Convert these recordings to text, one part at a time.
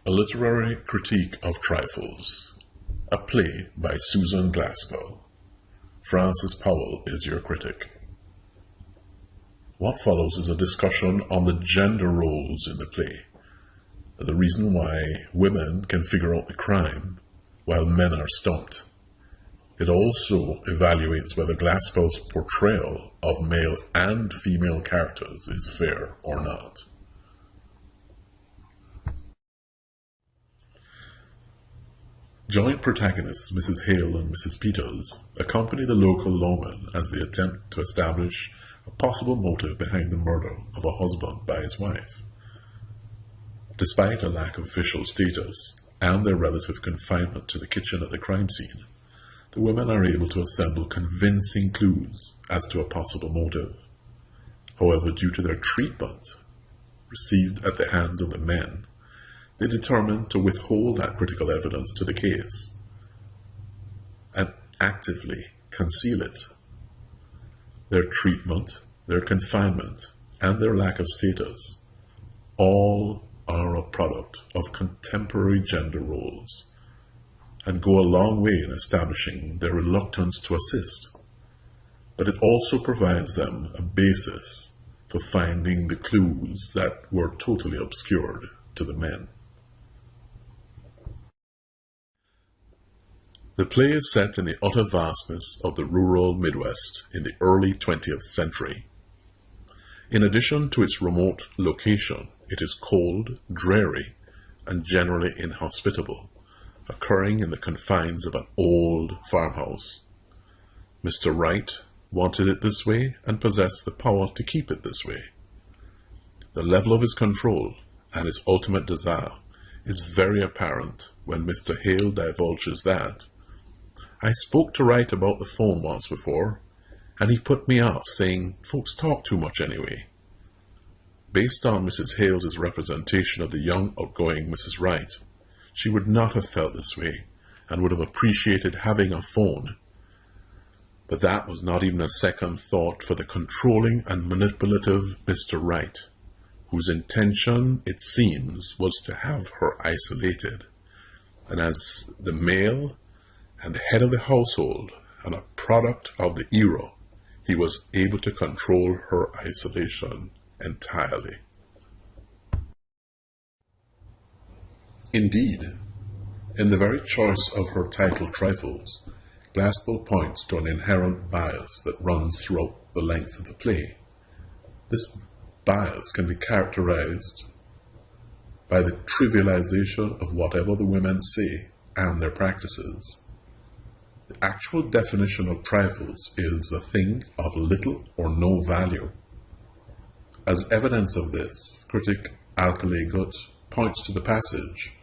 A Literary Critique of Trifles, a play by Susan Glaspell. Francis Powell is your critic. What follows is a discussion on the gender roles in the play, the reason why women can figure out the crime while men are stumped. It also evaluates whether Glaspell's portrayal of male and female characters is fair or not. Joint protagonists Mrs. Hale and Mrs. Peters accompany the local lawman as they attempt to establish a possible motive behind the murder of a husband by his wife. Despite a lack of official status and their relative confinement to the kitchen at the crime scene, the women are able to assemble convincing clues as to a possible motive. However, due to their treatment received at the hands of the men, they determined to withhold that critical evidence to the case and actively conceal it. Their treatment, their confinement, and their lack of status all are a product of contemporary gender roles and go a long way in establishing their reluctance to assist. But it also provides them a basis for finding the clues that were totally obscured to the men. The play is set in the utter vastness of the rural Midwest in the early 20th century. In addition to its remote location, it is cold, dreary, and generally inhospitable, occurring in the confines of an old farmhouse. Mr. Wright wanted it this way and possessed the power to keep it this way. The level of his control and his ultimate desire is very apparent when Mr. Hale divulges that, "I spoke to Wright about the phone once before, and he put me off, saying, 'Folks talk too much anyway.'" Based on Mrs. Hale's representation of the young, outgoing Mrs. Wright, she would not have felt this way and would have appreciated having a phone. But that was not even a second thought for the controlling and manipulative Mr. Wright, whose intention, it seems, was to have her isolated. And as the male and head of the household and a product of the era, he was able to control her isolation entirely. Indeed, in the very choice of her title Trifles, Glaspell points to an inherent bias that runs throughout the length of the play. This bias can be characterized by the trivialization of whatever the women say and their practices. The actual definition of trifles is a thing of little or no value. As evidence of this, critic Alcalay Gut points to the passage,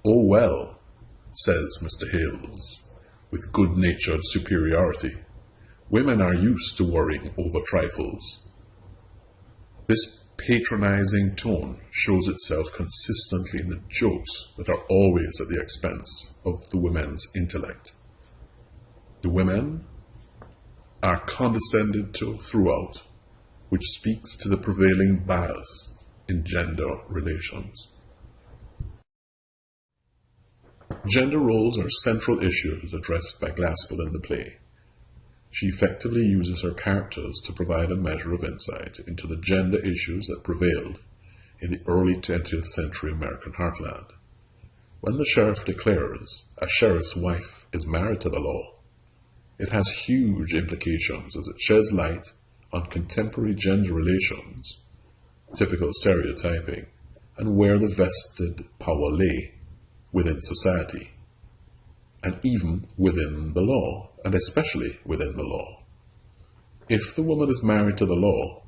"Oh well," says Mr. Hales, with good-natured superiority, "women are used to worrying over trifles." This patronizing tone shows itself consistently in the jokes that are always at the expense of the women's intellect. The women are condescended to throughout, which speaks to the prevailing bias in gender relations. Gender roles are central issues addressed by Glaspell in the play. She effectively uses her characters to provide a measure of insight into the gender issues that prevailed in the early 20th century American heartland. When the sheriff declares a sheriff's wife is married to the law, it has huge implications as it sheds light on contemporary gender relations, typical stereotyping, and where the vested power lay within society, and even within the law, and especially within the law. If the woman is married to the law,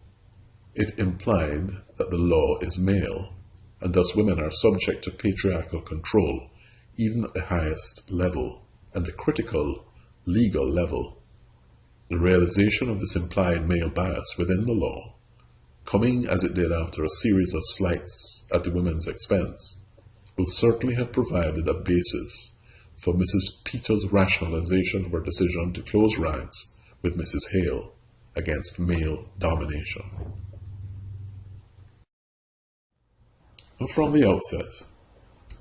it implied that the law is male, and thus women are subject to patriarchal control, even at the highest level and the critical legal level. The realization of this implied male bias within the law, coming as it did after a series of slights at the women's expense, will certainly have provided a basis for Mrs. Peters' rationalization of her decision to close ranks with Mrs. Hale against male domination. From the outset,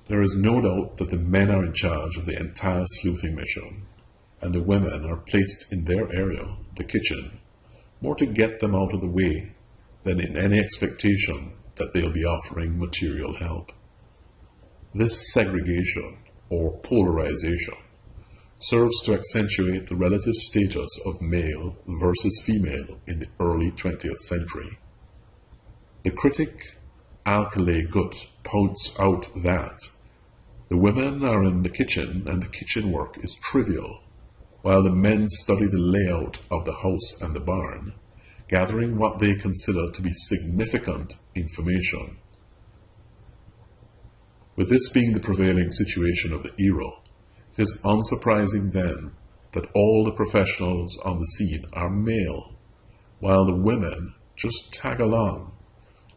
There is no doubt that the men are in charge of the entire sleuthing mission, and the women are placed in their area, the kitchen, more to get them out of the way than in any expectation that they'll be offering material help. This segregation, or polarization, serves to accentuate the relative status of male versus female in the early 20th century. The critic Alcalay Gut points out that the women are in the kitchen and the kitchen work is trivial, while the men study the layout of the house and the barn, gathering what they consider to be significant information. With this being the prevailing situation of the era, it is unsurprising then that all the professionals on the scene are male, while the women just tag along,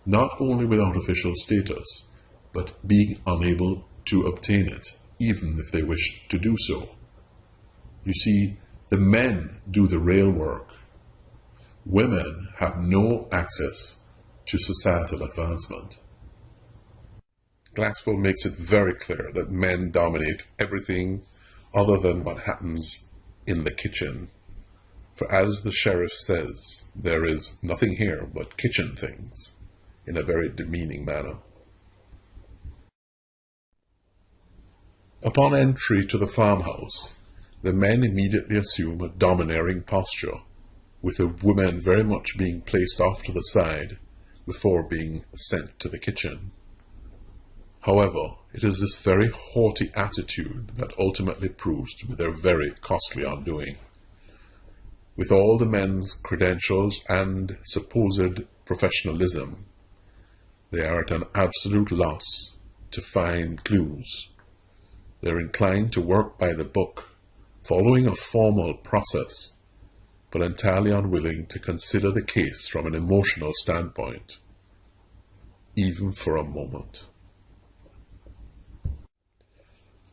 not only without official status, but being unable to obtain it, even if they wish to do so. You see, the men do the real work. Women have no access to societal advancement. Glaspell makes it very clear that men dominate everything other than what happens in the kitchen. For as the sheriff says, there is nothing here but kitchen things, in a very demeaning manner. Upon entry to the farmhouse, the men immediately assume a domineering posture, with the women very much being placed off to the side before being sent to the kitchen. However, it is this very haughty attitude that ultimately proves to be their very costly undoing. With all the men's credentials and supposed professionalism, they are at an absolute loss to find clues. They are inclined to work by the book, following a formal process, but entirely unwilling to consider the case from an emotional standpoint, even for a moment.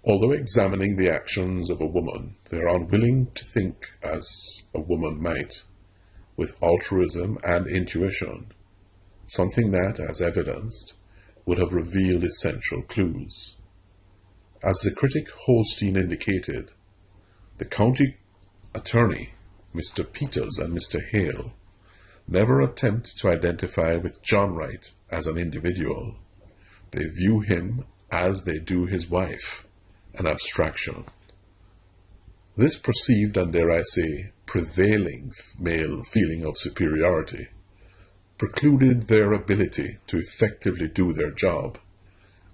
Although examining the actions of a woman, they are unwilling to think as a woman might, with altruism and intuition, something that, as evidenced, would have revealed essential clues. As the critic Holstein indicated, the county attorney, Mr. Peters and Mr. Hale, never attempt to identify with John Wright as an individual. They view him as they do his wife, an abstraction. This perceived and, dare I say, prevailing male feeling of superiority precluded their ability to effectively do their job,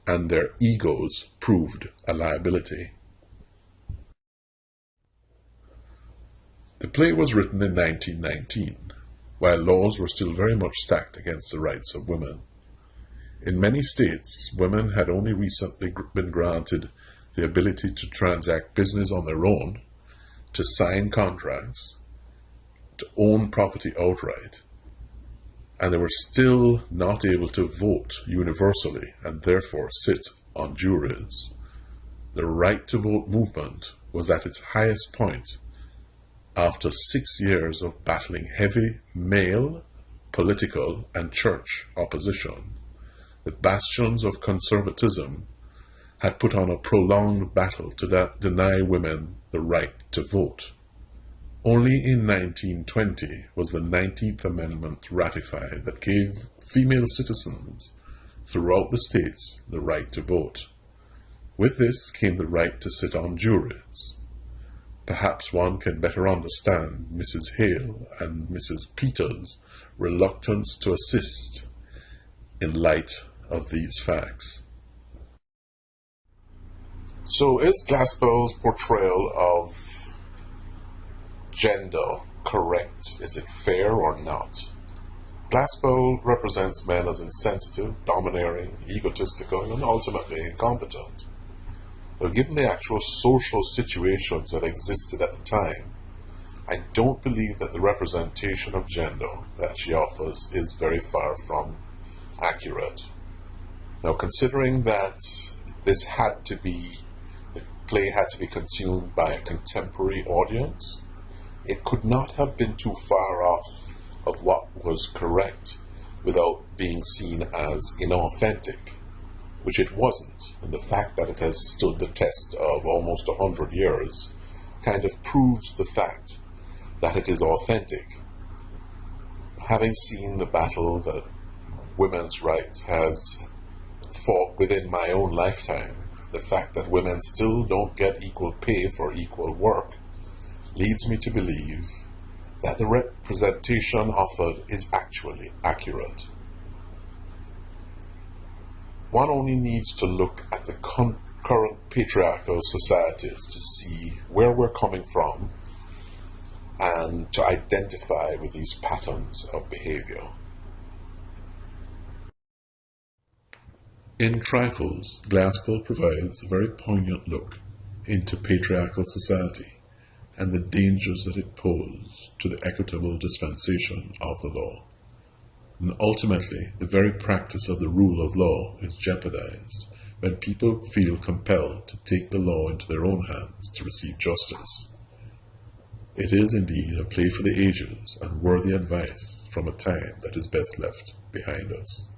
and their egos proved a liability. The play was written in 1919, while laws were still very much stacked against the rights of women. In many states, women had only recently been granted the ability to transact business on their own, to sign contracts, to own property outright, and they were still not able to vote universally and therefore sit on juries. The right to vote movement was at its highest point after 6 years of battling heavy male, political, and church opposition. The bastions of conservatism had put on a prolonged battle to deny women the right to vote. Only in 1920 was the 19th Amendment ratified that gave female citizens throughout the states the right to vote. With this came the right to sit on juries. Perhaps one can better understand Mrs. Hale and Mrs. Peters' reluctance to assist in light of these facts. So is Glaspell's portrayal of gender correct? Is it fair or not? Glaspell represents men as insensitive, domineering, egotistical, and ultimately incompetent. But given the actual social situations that existed at the time, I don't believe that the representation of gender that she offers is very far from accurate. Now, considering that the play had to be consumed by a contemporary audience, it could not have been too far off of what was correct without being seen as inauthentic which it wasn't, and the fact that it has stood the test of almost 100 years kind of proves the fact that it is authentic. Having seen the battle that women's rights has fought within my own lifetime, the fact that women still don't get equal pay for equal work leads me to believe that the representation offered is actually accurate. One only needs to look at the current patriarchal societies to see where we're coming from and to identify with these patterns of behavior. In Trifles, Glasspool provides a very poignant look into patriarchal society and the dangers that it poses to the equitable dispensation of the law. And ultimately, the very practice of the rule of law is jeopardized when people feel compelled to take the law into their own hands to receive justice. It is indeed a play for the ages and worthy advice from a time that is best left behind us.